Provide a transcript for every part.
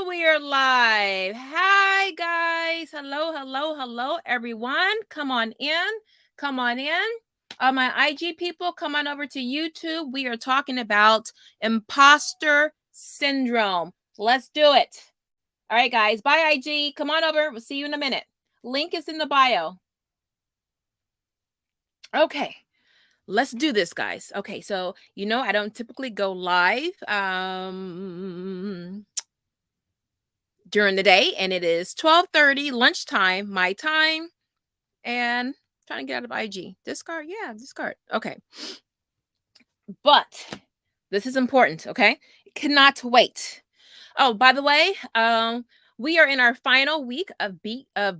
We are live. Hi, guys. Hello, hello, hello, everyone. Come on in. Come on in. My IG people, come on over to YouTube. We are talking about imposter syndrome. Let's do it. All right, guys. Bye, IG. Come on over. We'll see you in a minute. Link is in the bio. Okay. Let's do this, guys. Okay, so I don't typically go live during the day, and it is 12:30 lunchtime my time, and trying to get out of IG. Discard, yeah, discard. Okay, but this is important. Okay, cannot wait. Oh, by the way, we are in our final week of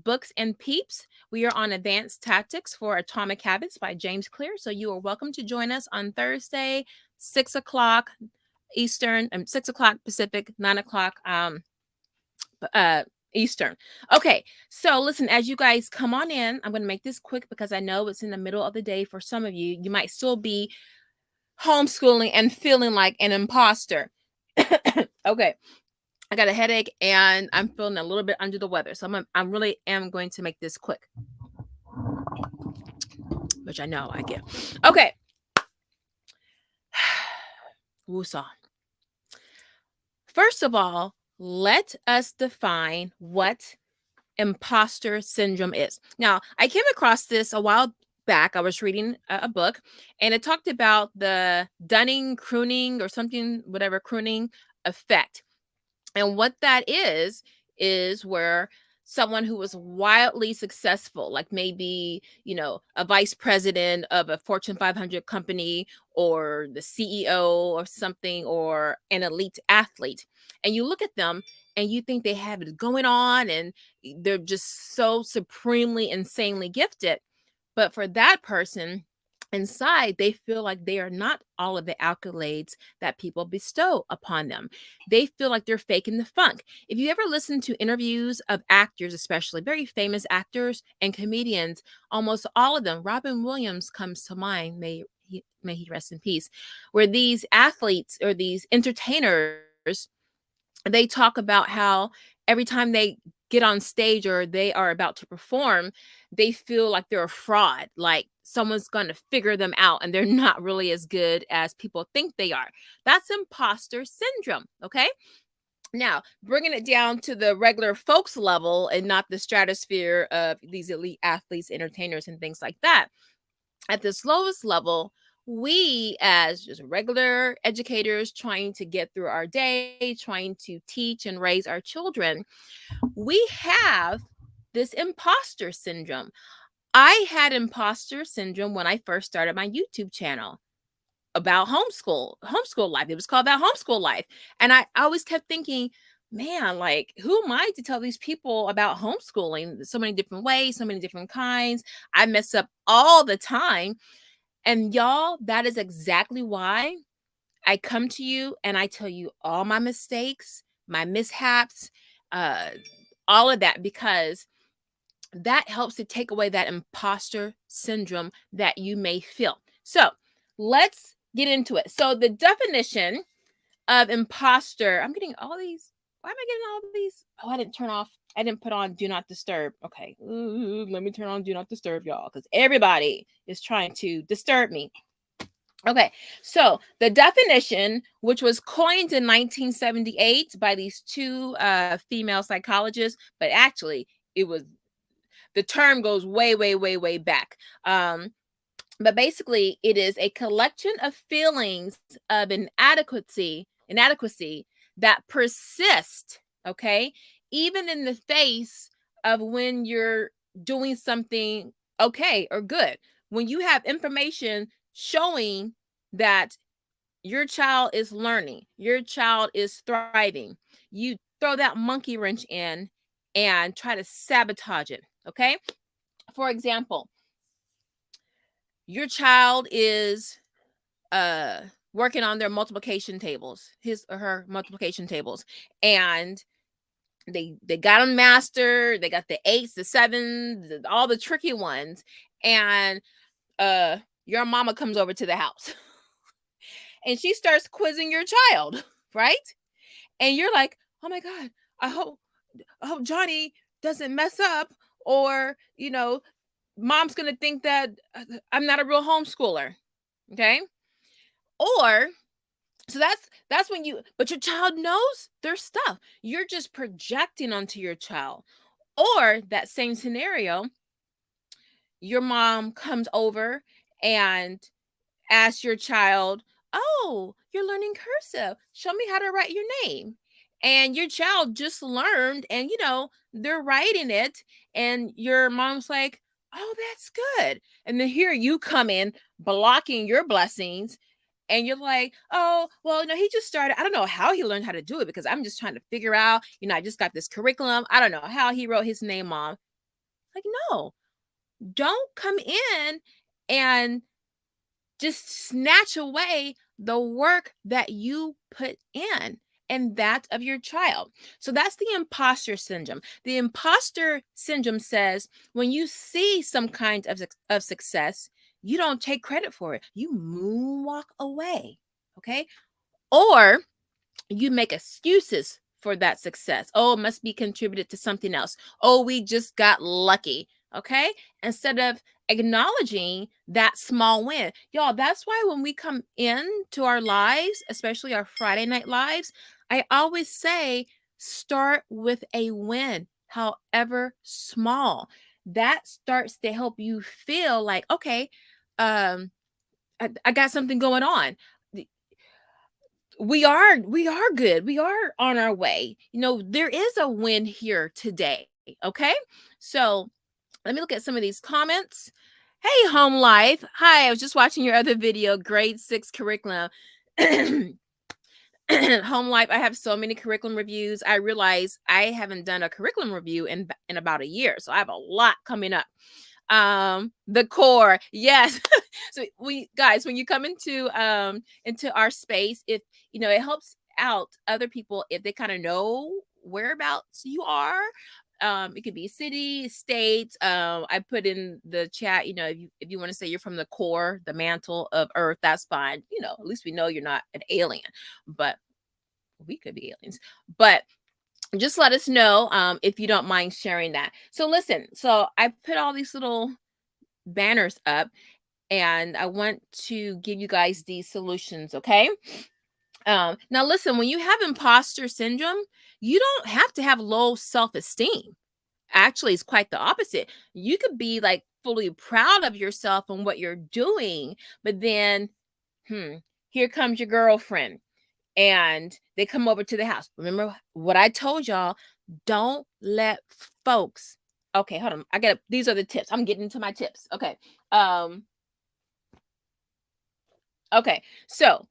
books and peeps. We are on Advanced Tactics for Atomic Habits by James Clear. So you are welcome to join us on Thursday, 6 o'clock Eastern, 6 o'clock Pacific, 9 o'clock Eastern. Okay, so listen, as you guys come on in, I'm going to make this quick because I know it's in the middle of the day for some of you. You might still be homeschooling and feeling like an imposter. Okay, I got a headache and I'm feeling a little bit under the weather, so I'm really going to make this quick, which I know I get. Okay. Woosah. First of all, let us define what imposter syndrome is. Now, I came across this a while back. I was reading a book, and it talked about the Dunning-Kruger or something, whatever, Kruger effect. And what that is where someone who was wildly successful, like maybe, a vice president of a Fortune 500 company or the CEO or something, or an elite athlete, and you look at them and you think they have it going on and they're just so supremely, insanely gifted. But for that person, inside, they feel like they are not all of the accolades that people bestow upon them. They feel like they're faking the funk. If you ever listen to interviews of actors, especially very famous actors and comedians, almost all of them, Robin Williams comes to mind, may he rest in peace, where these athletes or these entertainers, they talk about how every time they get on stage or they are about to perform, they feel like they're a fraud, like someone's going to figure them out and they're not really as good as people think they are. That's imposter syndrome, okay? Now, bringing it down to the regular folks level and not the stratosphere of these elite athletes, entertainers, and things like that. At this lowest level, we as just regular educators trying to get through our day, trying to teach and raise our children, we have this imposter syndrome. I had imposter syndrome when I first started my YouTube channel about homeschool life. It was called That Homeschool Life. And I always kept thinking, man, like, who am I to tell these people about homeschooling? So many different ways, so many different kinds. I mess up all the time. And y'all, that is exactly why I come to you and I tell you all my mistakes, my mishaps, all of that, because that helps to take away that imposter syndrome that you may feel. So let's get into it. So the definition of imposter, I'm getting all these. Why am I getting all these? Oh, I didn't put on do not disturb. Okay. Ooh, let me turn on do not disturb, y'all, because everybody is trying to disturb me. Okay, so the definition, which was coined in 1978 by these two female psychologists, but actually the term goes way, way, way, way back. But basically, it is a collection of feelings of inadequacy that persist, okay, even in the face of when you're doing something okay or good. When you have information showing that your child is learning, your child is thriving, you throw that monkey wrench in and try to sabotage it, okay? For example, your child is working on their multiplication tables, his or her multiplication tables, and they got them mastered. They got the 8s, the 7s, all the tricky ones, and your mama comes over to the house and she starts quizzing your child, right? And you're like, oh my God, I hope Johnny doesn't mess up, or mom's gonna think that I'm not a real homeschooler. Okay. Or so that's when but your child knows their stuff. You're just projecting onto your child. Or that same scenario, your mom comes over and asks your child, "Oh, you're learning cursive. Show me how to write your name." And your child just learned, and they're writing it, and your mom's like, "Oh, that's good." And then here you come in blocking your blessings, and you're like, "Oh, well, he just started. I don't know how he learned how to do it, because I'm just trying to figure out, I just got this curriculum. I don't know how he wrote his name, mom." Like, no, don't come in and just snatch away the work that you put in and that of your child. So that's the imposter syndrome. The imposter syndrome says when you see some kind of success, you don't take credit for it. You moonwalk away. Okay. Or you make excuses for that success. Oh, it must be contributed to something else. Oh, we just got lucky. Okay. Instead of acknowledging that small win. Y'all, that's why when we come into our lives, especially our Friday night lives, I always say start with a win, however small. That starts to help you feel like, okay, I got something going on. We are good. We are on our way. There is a win here today. Okay. So let me look at some of these comments. Hey, Home Life. Hi, I was just watching your other video, grade 6 curriculum. Home Life, I have so many curriculum reviews. I realize I haven't done a curriculum review in about a year. So I have a lot coming up. The core, yes. So when you come into our space, if it helps out other people if they kind of know whereabouts you are. It could be city, state. I put in the chat, if you want to say you're from the core, the mantle of earth, that's fine. At least we know you're not an alien, but we could be aliens. But just let us know if you don't mind sharing that. So listen, so I put all these little banners up, and I want to give you guys these solutions, okay? Now listen, when you have imposter syndrome, you don't have to have low self-esteem. Actually, it's quite the opposite. You could be like fully proud of yourself and what you're doing, but then here comes your girlfriend and they come over to the house. Remember what I told y'all? Don't let folks. Okay, hold on. These are the tips. I'm getting into my tips. Okay. Okay. So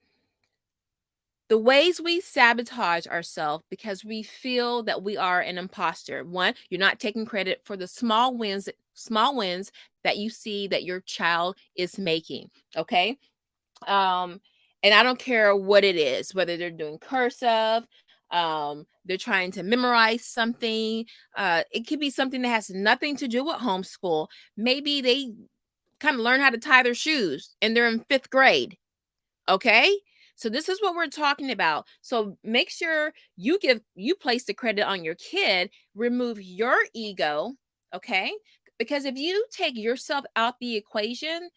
the ways we sabotage ourselves because we feel that we are an imposter. One, you're not taking credit for the small wins that you see that your child is making. Okay. And I don't care what it is, whether they're doing cursive, they're trying to memorize something. It could be something that has nothing to do with homeschool. Maybe they kind of learn how to tie their shoes and they're in 5th grade. Okay. So this is what we're talking about. So make sure you place the credit on your kid, remove your ego. Okay. Because if you take yourself out the equation,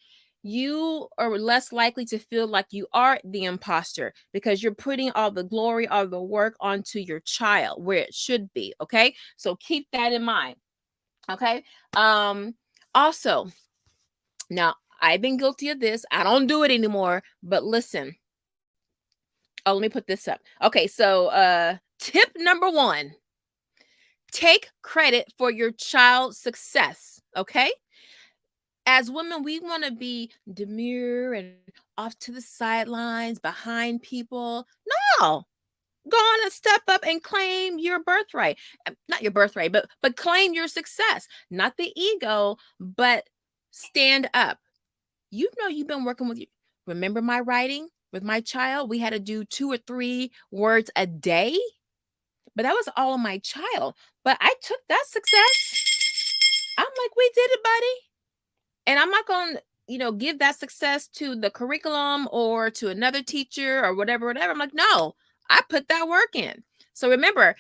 you are less likely to feel like you are the imposter because you're putting all the glory, all the work onto your child where it should be. Okay. So keep that in mind. Okay. Also, now I've been guilty of this. I don't do it anymore, but listen. Oh, let me put this up. Okay, so tip number 1. Take credit for your child's success, okay? As women, we want to be demure and off to the sidelines, behind people. No. Go on and step up and claim your birthright. Not your birthright, but claim your success. Not the ego, but stand up. You've been working with you. Remember my writing with my child? We had to do 2 or 3 words a day, but that was all of my child. But I took that success. I'm like, we did it, buddy. And I'm not going to, give that success to the curriculum or to another teacher or whatever. I'm like, no, I put that work in. So remember,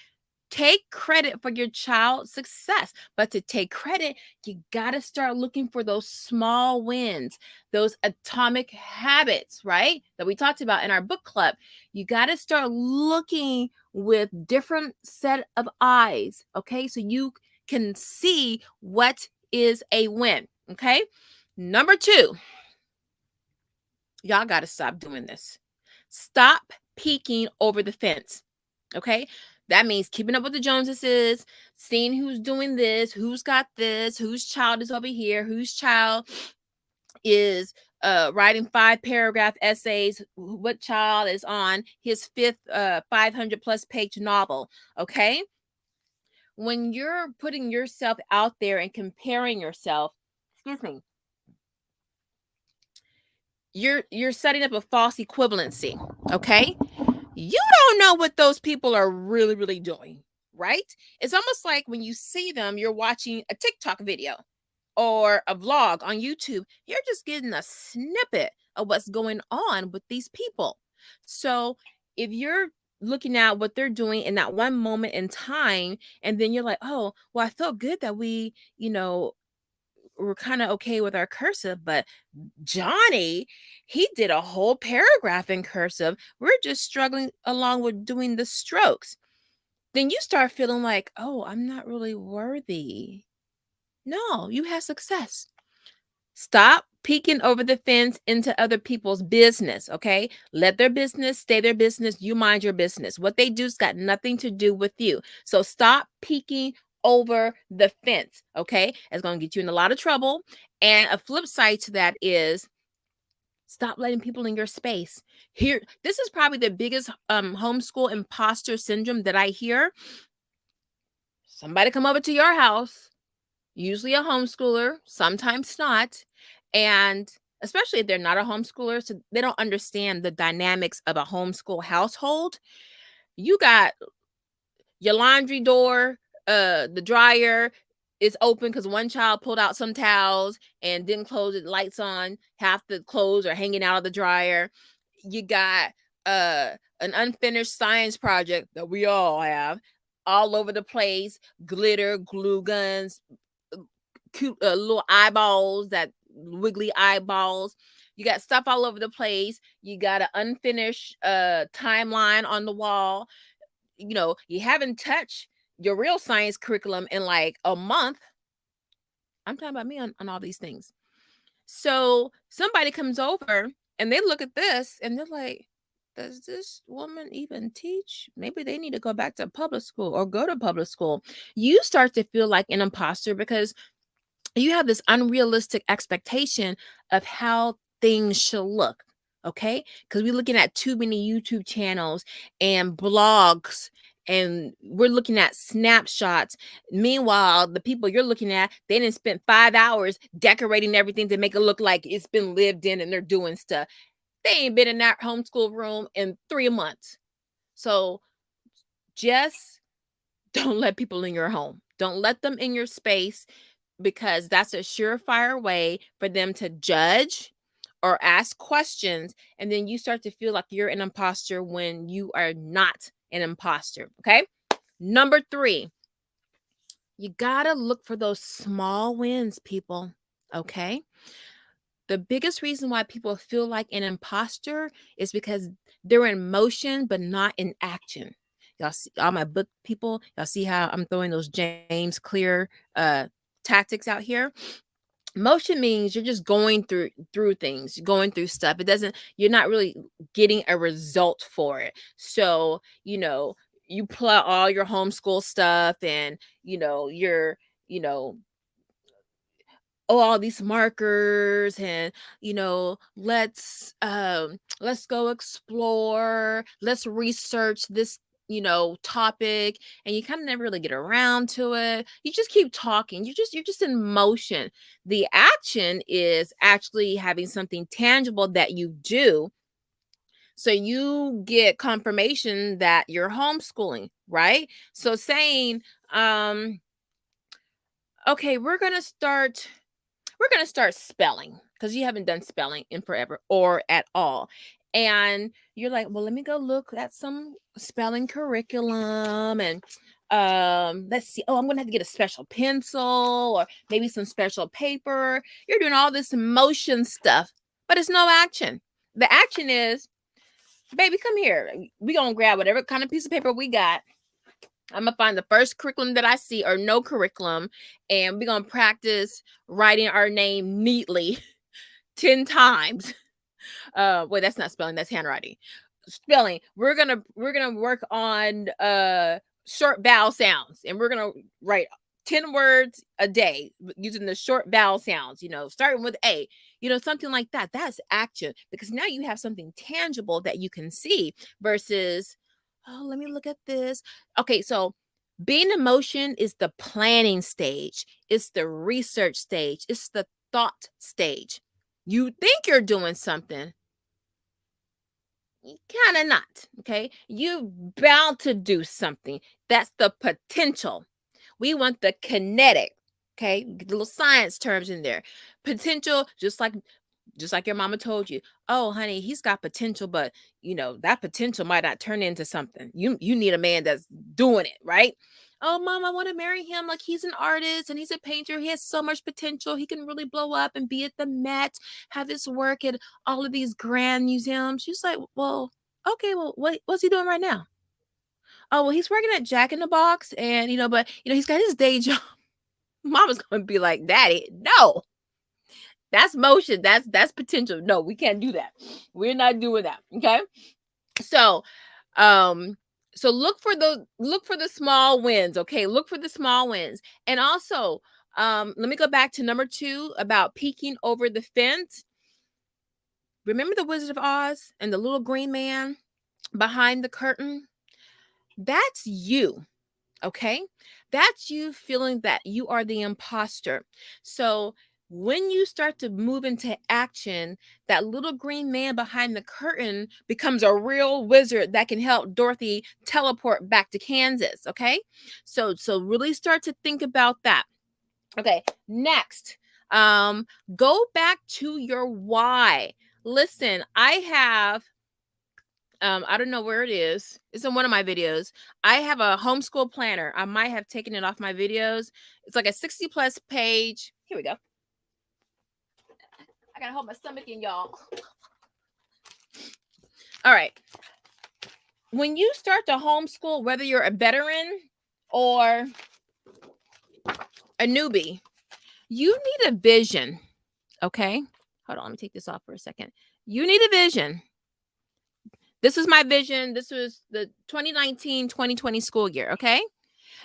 Take credit for your child's success. But to take credit, you got to start looking for those small wins, those atomic habits, right? That we talked about in our book club. You got to start looking with different set of eyes, okay? So you can see what is a win, okay? Number 2, y'all got to stop doing this. Stop peeking over the fence. Okay. That means keeping up with the Joneses, seeing who's doing this, who's got this, whose child is over here, whose child is writing 5-paragraph essays, what child is on his 5th 500 plus page novel. Okay. When you're putting yourself out there and comparing yourself, excuse me, you're setting up a false equivalency. Okay. You don't know what those people are really doing, right? It's almost like when you see them, you're watching a TikTok video or a vlog on YouTube. You're just getting a snippet of what's going on with these people. So if you're looking at what they're doing in that one moment in time, and then you're like, oh, well, I felt good that we're kind of okay with our cursive, but Johnny, he did a whole paragraph in cursive. We're just struggling along with doing the strokes. Then you start feeling like, oh, I'm not really worthy. No, you had success. Stop peeking over the fence into other people's business, okay? Let their business stay their business. You mind your business. What they do's got nothing to do with you. So stop peeking over the fence, okay? It's going to get you in a lot of trouble. And a flip side to that is stop letting people in your space. Here, this is probably the biggest homeschool imposter syndrome that I hear. Somebody come over to your house, usually a homeschooler, sometimes not, and especially if they're not a homeschooler, so they don't understand the dynamics of a homeschool household. You got your laundry door, the dryer is open because one child pulled out some towels and didn't close it, lights on, half the clothes are hanging out of the dryer. You got an unfinished science project that we all have all over the place, glitter, glue guns, cute little eyeballs, that wiggly eyeballs. You got stuff all over the place. You got an unfinished timeline on the wall. You haven't touched your real science curriculum in like a month. I'm talking about me on all these things. So somebody comes over and they look at this and they're like, does this woman even teach? Maybe they need to go back to public school or go to public school. You start to feel like an imposter because you have this unrealistic expectation of how things should look. Okay. Because we're looking at too many YouTube channels and blogs, and we're looking at snapshots. Meanwhile, the people you're looking at, they didn't spend 5 hours decorating everything to make it look like it's been lived in and they're doing stuff. They ain't been in that homeschool room in 3 months. So just don't let people in your home. Don't let them in your space, because that's a surefire way for them to judge or ask questions. And then you start to feel like you're an imposter when you are not an imposter. Okay. Number 3, you got to look for those small wins, people. Okay. The biggest reason why people feel like an imposter is because they're in motion, but not in action. Y'all see all my book people, y'all see how I'm throwing those James Clear tactics out here. Motion means you're just going through things, going through stuff. You're not really getting a result for it. So you pull out all your homeschool stuff, and you're you know all these markers, and let's go explore, let's research this topic, and you kind of never really get around to it. You just keep talking. You're just in motion. The action is actually having something tangible that you do, so you get confirmation that you're homeschooling, right? So saying, okay, we're going to start spelling, because you haven't done spelling in forever or at all. And you're like, well, let me go look at some spelling curriculum. And let's see, oh, I'm gonna have to get a special pencil or maybe some special paper. You're doing all this motion stuff, but it's no action. The action is, baby, come here. We gonna grab whatever kind of piece of paper we got. I'm gonna find the first curriculum that I see or no curriculum, and we're gonna practice writing our name neatly 10 times. Wait, that's not spelling, that's handwriting. Spelling. We're gonna work on short vowel sounds, and we're gonna write 10 words a day using the short vowel sounds, starting with A, something like that. That's action, because now you have something tangible that you can see versus, oh, let me look at this. Okay, so being in motion is the planning stage, it's the research stage, it's the thought stage. You think you're doing something, kind of not, okay? You bound to do something. That's the potential. We want the kinetic, okay? Get the little science terms in there. Potential, just like your mama told you, oh honey, he's got potential, but that potential might not turn into something. You need a man that's doing it, right? Oh mom, I want to marry him, like he's an artist and he's a painter, he has so much potential, he can really blow up and be at the Met, have his work at all of these grand museums. She's like, well, okay, well, what's he doing right now? Oh well, he's working at Jack in the Box, and but he's got his day job. Mama's gonna be like, daddy, no, that's motion. That's potential. No, we can't do that. We're not doing that. Okay. So, um, so look for the small wins. Okay. Look for the small wins. And also, let me go back to number 2 about peeking over the fence. Remember the Wizard of Oz and the little green man behind the curtain? That's you. Okay. That's you feeling that you are the imposter. So when you start to move into action, that little green man behind the curtain becomes a real wizard that can help Dorothy teleport back to Kansas. Okay. So really start to think about that. Okay. Next, go back to your why. Listen, I have I don't know where it is. It's in one of my videos. I have a homeschool planner. I might have taken it off my videos. It's like a 60+ page. Here we go. I gotta hold my stomach in, y'all. All right. When you start to homeschool, whether you're a veteran or a newbie, you need a vision. Okay. Hold on. Let me take this off for a second. You need a vision. This is my vision. This was the 2019-2020 school year. Okay.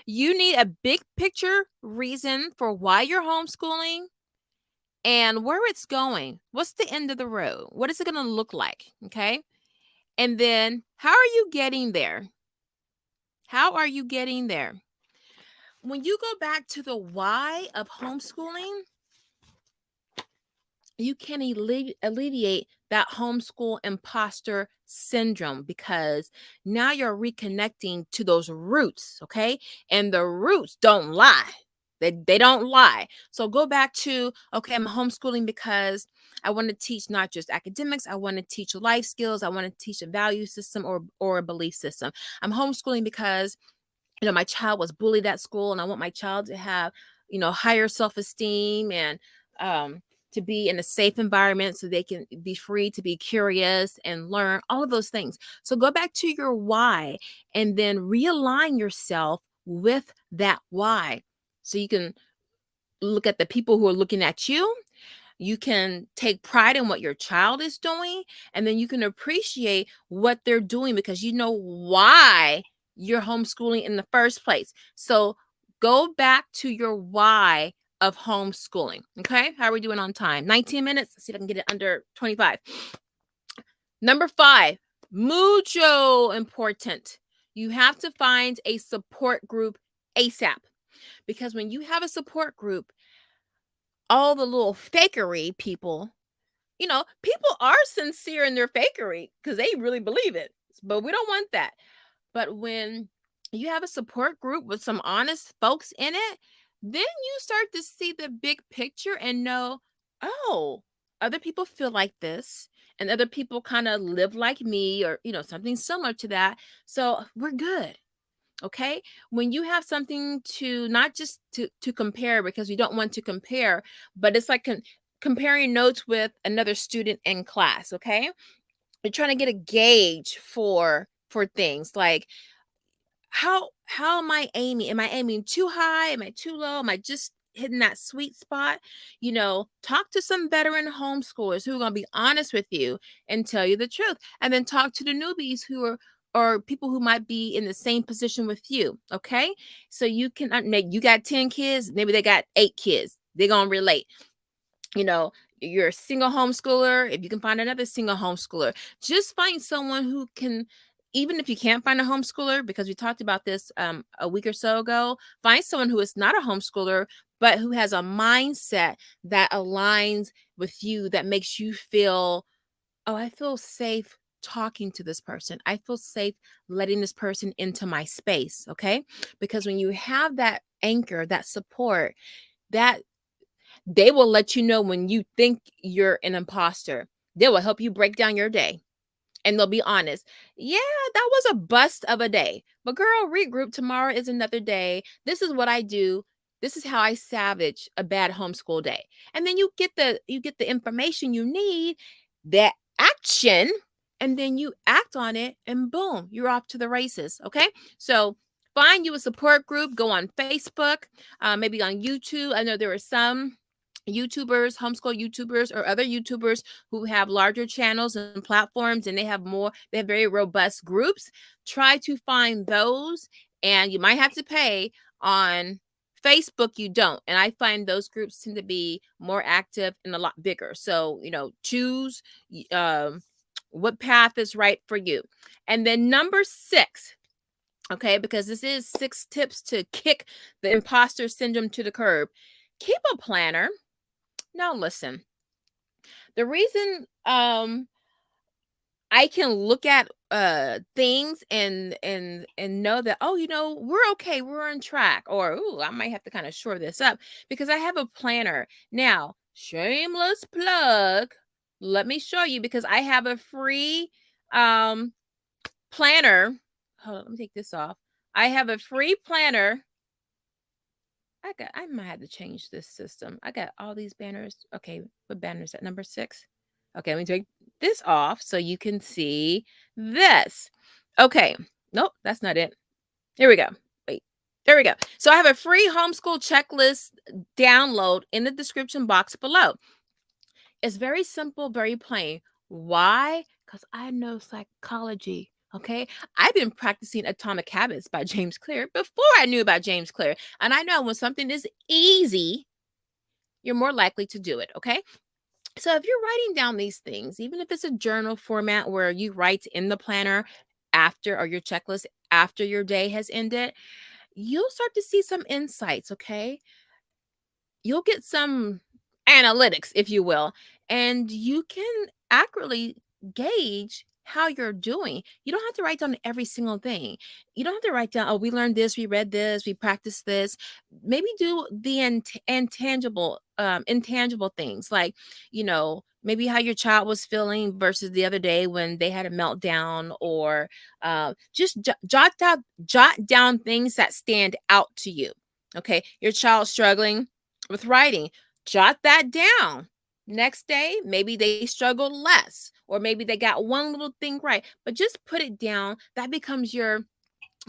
You need a big picture reason for why you're homeschooling and where it's going. What's the end of the road? What is it going to look like? Okay. And then how are you getting there? How are you getting there? When you go back to the why of homeschooling, you can alleviate that homeschool imposter syndrome, because now you're reconnecting to those roots, okay? And the roots don't lie. They don't lie. So go back to, okay, I'm homeschooling because I want to teach not just academics. I want to teach life skills. I want to teach a value system or a belief system. I'm homeschooling because my child was bullied at school, and I want my child to have, higher self-esteem and to be in a safe environment so they can be free to be curious and learn all of those things. So go back to your why and then realign yourself with that why. So you can look at the people who are looking at you. You can take pride in what your child is doing, and then you can appreciate what they're doing because you know why you're homeschooling in the first place. So go back to your why of homeschooling. Okay. How are we doing on time? 19 minutes. Let's see if I can get it under 25. Number 5, mucho important. You have to find a support group ASAP, because when you have a support group, all the little fakery people, people are sincere in their fakery because they really believe it, but we don't want that. But when you have a support group with some honest folks in it, then you start to see the big picture and know, oh, other people feel like this, and other people kind of live like me, or something similar to that. So we're good. Okay, when you have something to not just to compare, because you don't want to compare, but it's like comparing notes with another student in class. Okay, you're trying to get a gauge for things like, how am I aiming? Am I aiming too high? Am I too low? Am I just hitting that sweet spot? Talk to some veteran homeschoolers who are going to be honest with you and tell you the truth. And then talk to the newbies who are, or people who might be in the same position with you. Okay. So you can make, you got 10 kids, maybe they got 8 kids. They're going to relate. you know you're a single homeschooler. If you can find another single homeschooler, just find someone who can, even if you can't find a homeschooler, because we talked about this a week or so ago, find someone who is not a homeschooler but who has a mindset that aligns with you, that makes you feel, oh, I feel safe talking to this person. I feel safe letting this person into my space. Okay, because when you have that anchor, that support, that they will let you know when you think you're an imposter. They will help you break down your day, and they'll be honest. Yeah, that was a bust of a day. But girl, regroup. Tomorrow is another day. This is what I do. This is how I savage a bad homeschool day. And then you get the information you need, that action, and then you act on it, and boom, you're off to the races. Okay? So find you a support group, go on Facebook, maybe on YouTube. I know there are some YouTubers, homeschool YouTubers, or other YouTubers who have larger channels and platforms, and they have very robust groups. Try to find those, and you might have to pay. On Facebook, you don't. And I find those groups tend to be more active and a lot bigger. So, choose what path is right for you. And then number 6, okay, because this is 6 tips to kick the imposter syndrome to the curb. Keep a planner. Now listen, the reason I can look at things and know that, oh, we're okay, we're on track, or ooh, I might have to kind of shore this up, because I have a planner. Now, shameless plug, let me show you, because I have a free planner. Hold on, let me take this off. I have a free planner. I might have to change this system. I got all these banners. Okay, what banner is that? Number 6. Okay, let me take this off so you can see this. Okay. Nope, that's not it. Here we go. Wait. There we go. So I have a free homeschool checklist download in the description box below. It's very simple, very plain. Why? Because I know psychology. Okay. I've been practicing Atomic Habits by James Clear before I knew about James Clear. And I know when something is easy, you're more likely to do it. Okay. So if you're writing down these things, even if it's a journal format where you write in the planner after, or your checklist after your day has ended, you'll start to see some insights. Okay. You'll get some analytics, if you will, and you can accurately gauge how you're doing. You don't have to write down every single thing. You don't have to write down, oh, we learned this, we read this, we practiced this. Maybe do the intangible things, like, maybe how your child was feeling versus the other day when they had a meltdown, or just jot down things that stand out to you. Okay, your child struggling with writing, jot that down. Next day, maybe they struggled less, or maybe they got one little thing right, but just put it down. That becomes your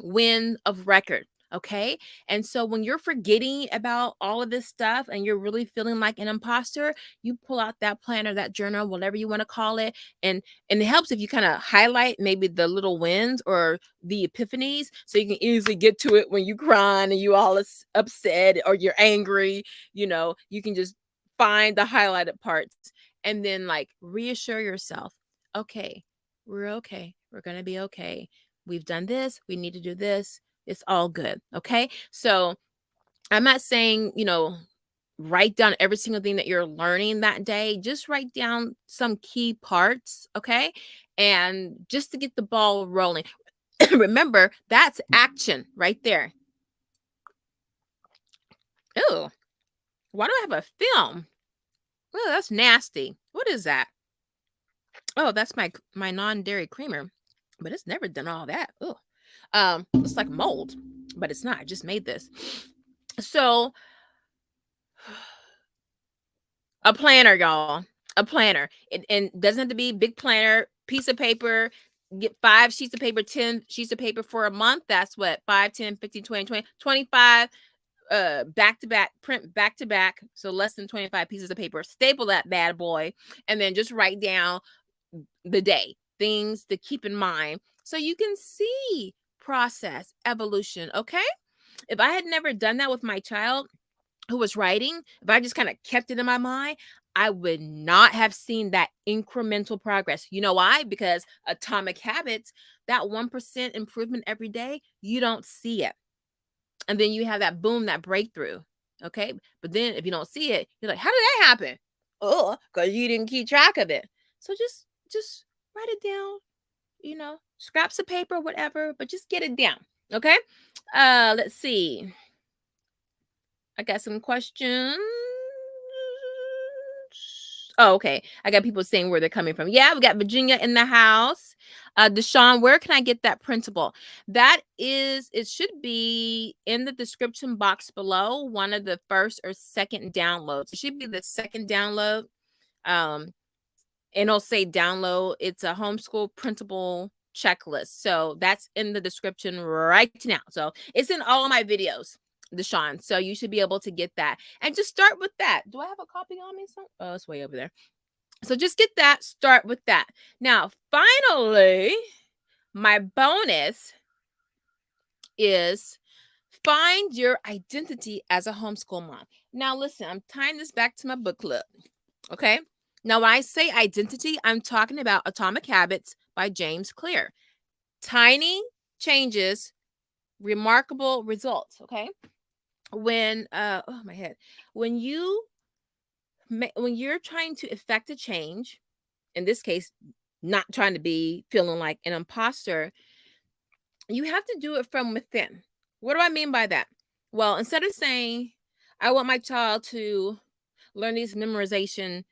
win of record. Okay. And so when you're forgetting about all of this stuff and you're really feeling like an imposter, you pull out that planner, that journal, whatever you want to call it. And it helps if you kind of highlight maybe the little wins or the epiphanies, so you can easily get to it when you crying and you all upset or you're angry. You can just find the highlighted parts, and then like reassure yourself, okay, we're okay. We're going to be okay. We've done this. We need to do this. It's all good. Okay. So I'm not saying, write down every single thing that you're learning that day. Just write down some key parts. Okay. And just to get the ball rolling. Remember, that's action right there. Ew. Why do I have a film? Oh, that's nasty. What is that? Oh, that's my non-dairy creamer. But it's never done all that. Oh. It's like mold, but it's not. I just made this. So a planner, y'all. A planner. And doesn't have to be big planner, piece of paper. Get 5 sheets of paper, 10 sheets of paper for a month. That's what 5, 10, 15, 20, 20, 25 back to back, print back to back. So less than 25 pieces of paper. Staple that bad boy, and then just write down the day, things to keep in mind so you can see process, evolution. Okay. If I had never done that with my child who was writing, if I just kind of kept it in my mind, I would not have seen that incremental progress. You know why? Because atomic habits, that 1% improvement every day, you don't see it. And then you have that boom, that breakthrough. Okay. But then if you don't see it, you're like, how did that happen? Oh, because you didn't keep track of it. So just write it down, scraps of paper, whatever, but just get it down. Okay. Let's see. I got some questions. Oh, okay. I got people saying where they're coming from. Yeah, we got Virginia in the house. Deshaun, where can I get that printable? It should be in the description box below, one of the first or second downloads. It should be the second download. And it'll say download. It's a homeschool printable checklist. So that's in the description right now. So it's in all of my videos, Deshaun. So you should be able to get that. And just start with that. Do I have a copy on me? Oh, it's way over there. So just get that. Start with that. Now, finally, my bonus is find your identity as a homeschool mom. Now, listen, I'm tying this back to my book club. Okay. Now, when I say identity, I'm talking about Atomic Habits by James Clear. Tiny changes, remarkable results. Okay. When my head. When you're trying to effect a change, in this case, not trying to be feeling like an imposter, you have to do it from within. What do I mean by that? Well, instead of saying, I want my child to learn these memorization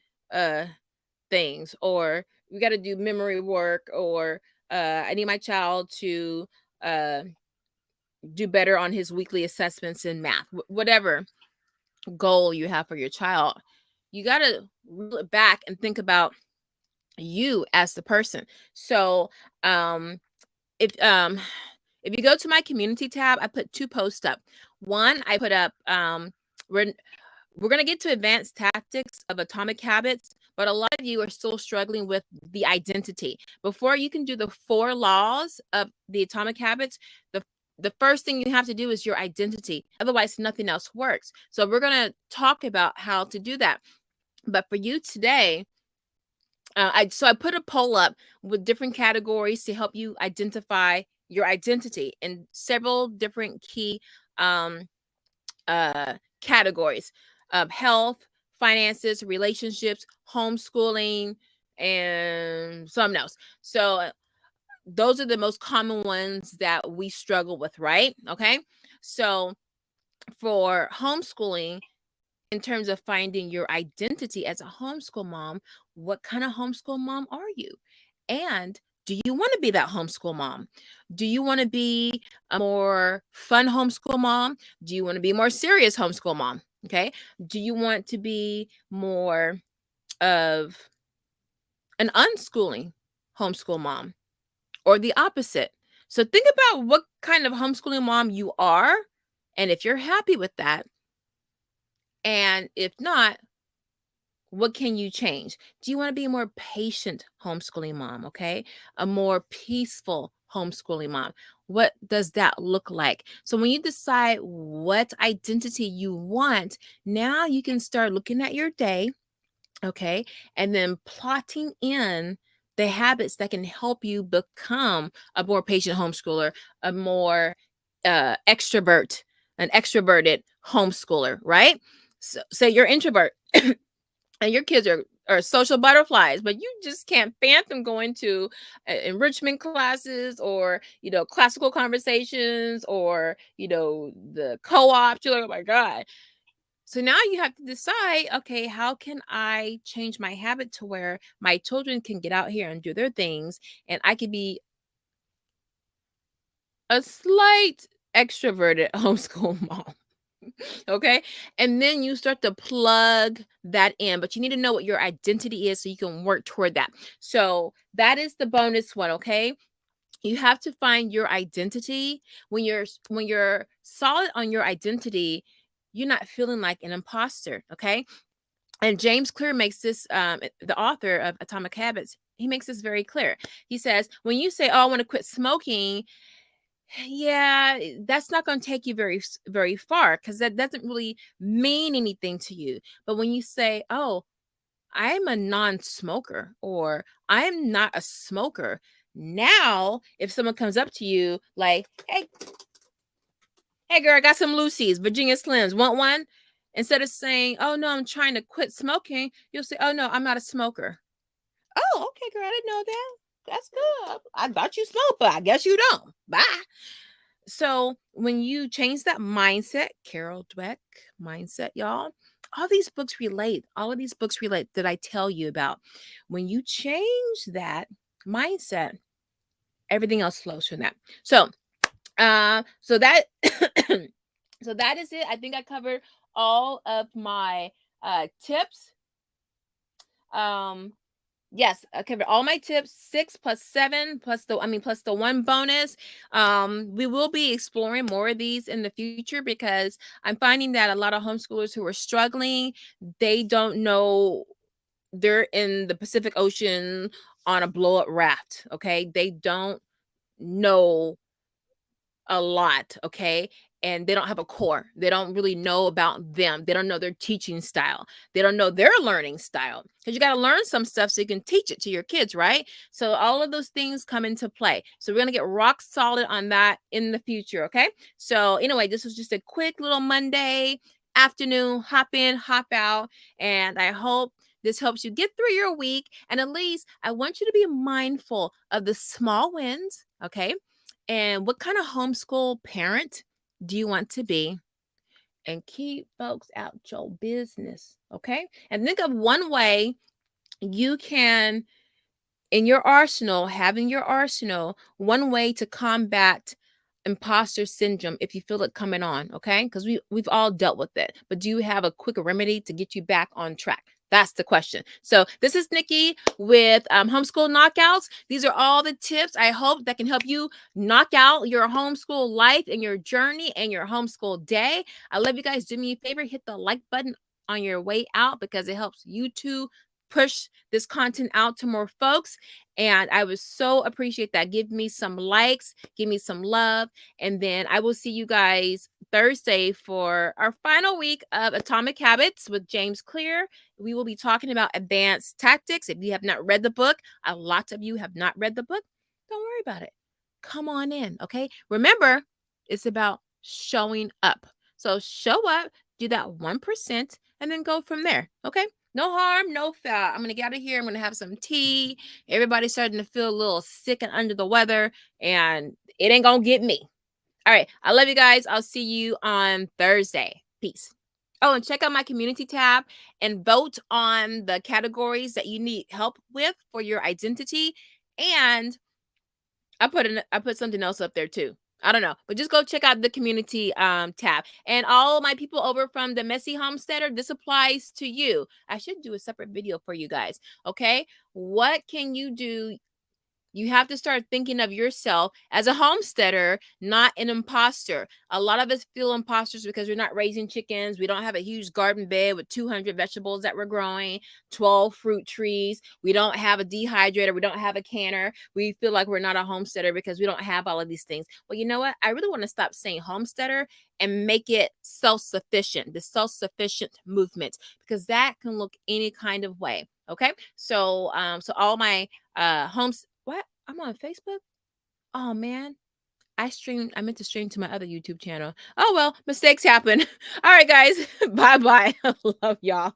things, or we got to do memory work, or I need my child to do better on his weekly assessments in math, whatever goal you have for your child, you got to reel it back and think about you as the person. So if you go to my community tab, I put 2 posts up. One, I put up we're going to get to advanced tactics of atomic habits, but a lot of you are still struggling with the identity. Before you can do the 4 laws of the atomic habits, the first thing you have to do is your identity. Otherwise, nothing else works. So we're going to talk about how to do that. But for you today, I put a poll up with different categories to help you identify your identity in several different key categories of health, finances, relationships, homeschooling, and something else. So those are the most common ones that we struggle with, right? Okay. So for homeschooling, in terms of finding your identity as a homeschool mom, what kind of homeschool mom are you? And do you want to be that homeschool mom? Do you want to be a more fun homeschool mom? Do you want to be a more serious homeschool mom? Okay. Do you want to be more of an unschooling homeschool mom, or the opposite? So think about what kind of homeschooling mom you are, and if you're happy with that, and if not, what can you change? Do you want to be a more patient homeschooling mom? Okay. A more peaceful homeschooling mom. What does that look like? So when you decide what identity you want, now you can start looking at your day. Okay. And then plotting in the habits that can help you become a more patient homeschooler, a more extrovert, an extroverted homeschooler, right? So say you're introvert and your kids are social butterflies, but you just can't fathom going to enrichment classes, or classical conversations, or the co-ops. You're like, oh my god. So now you have to decide, okay, how can I change my habit to where my children can get out here and do their things, and I can be a slight extroverted homeschool mom. Okay. And then you start to plug that in, but you need to know what your identity is so you can work toward that. So that is the bonus one. Okay. You have to find your identity. When you're solid on your identity, you're not feeling like an imposter. Okay. And James Clear makes this, the author of Atomic Habits, he makes this very clear. He says, when you say, oh, I want to quit smoking, yeah, that's not going to take you very far, because that doesn't really mean anything to you. But when you say, oh, I'm a non-smoker, or I'm not a smoker, now if someone comes up to you like, hey girl, I got some Lucy's Virginia Slims, want one? Instead of saying, oh no, I'm trying to quit smoking, you'll say, oh no, I'm not a smoker. Oh, okay, girl, I didn't know that. That's good. I thought you smoked, but I guess you don't. Bye. So when you change that mindset, Carol Dweck mindset, y'all, all of these books relate that I tell you about. When you change that mindset, everything else flows from that. So that so that is it. I think I covered all of my tips. Yes, I covered all my tips. 6 plus 7 plus the one bonus. We will be exploring more of these in the future, because I'm finding that a lot of homeschoolers who are struggling, they don't know, they're in the Pacific Ocean on a blow up raft. Okay, they don't know a lot. Okay, and they don't have a core. They don't really know about them. They don't know their teaching style. They don't know their learning style, because you got to learn some stuff so you can teach it to your kids, right? So all of those things come into play. So we're going to get rock solid on that in the future. Okay, so anyway, this was just a quick little Monday afternoon hop in, hop out, and I hope this helps you get through your week. And at least I want you to be mindful of the small wins. Okay, and what kind of homeschool parent do you want to be? And keep folks out your business. Okay. And think of one way you can, having your arsenal, one way to combat imposter syndrome if you feel it coming on. Okay. Because we've all dealt with it. But do you have a quick remedy to get you back on track? That's the question. So this is Nikki with Homeschool Knockouts. These are all the tips I hope that can help you knock out your homeschool life and your journey and your homeschool day. I love you guys. Do me a favor, hit the like button on your way out, because it helps YouTube push this content out to more folks. And I would so appreciate that. Give me some likes, give me some love. And then I will see you guys Thursday for our final week of Atomic Habits with James Clear. We will be talking about advanced tactics. If you have not read the book, a lot of you have not read the book, don't worry about it. Come on in, okay? Remember, it's about showing up. So show up, do that 1%, and then go from there, okay? No harm, no foul. I'm going to get out of here. I'm going to have some tea. Everybody's starting to feel a little sick and under the weather, and it ain't going to get me. All right. I love you guys. I'll see you on Thursday. Peace. Oh, and check out my community tab and vote on the categories that you need help with for your identity. And I put something else up there too. I don't know, but just go check out the community tab. And all my people over from the Messy Homesteader, this applies to you. I should do a separate video for you guys. Okay, what can you do? You have to start thinking of yourself as a homesteader, not an imposter. A lot of us feel imposters because we're not raising chickens. We don't have a huge garden bed with 200 vegetables that we're growing, 12 fruit trees. We don't have a dehydrator. We don't have a canner. We feel like we're not a homesteader because we don't have all of these things. Well, you know what? I really want to stop saying homesteader and make it self-sufficient, the self-sufficient movement, because that can look any kind of way. Okay. So all my homes, what? I'm on Facebook? Oh man. I meant to stream to my other YouTube channel. Oh well, mistakes happen. All right, guys. Bye-bye. Love y'all.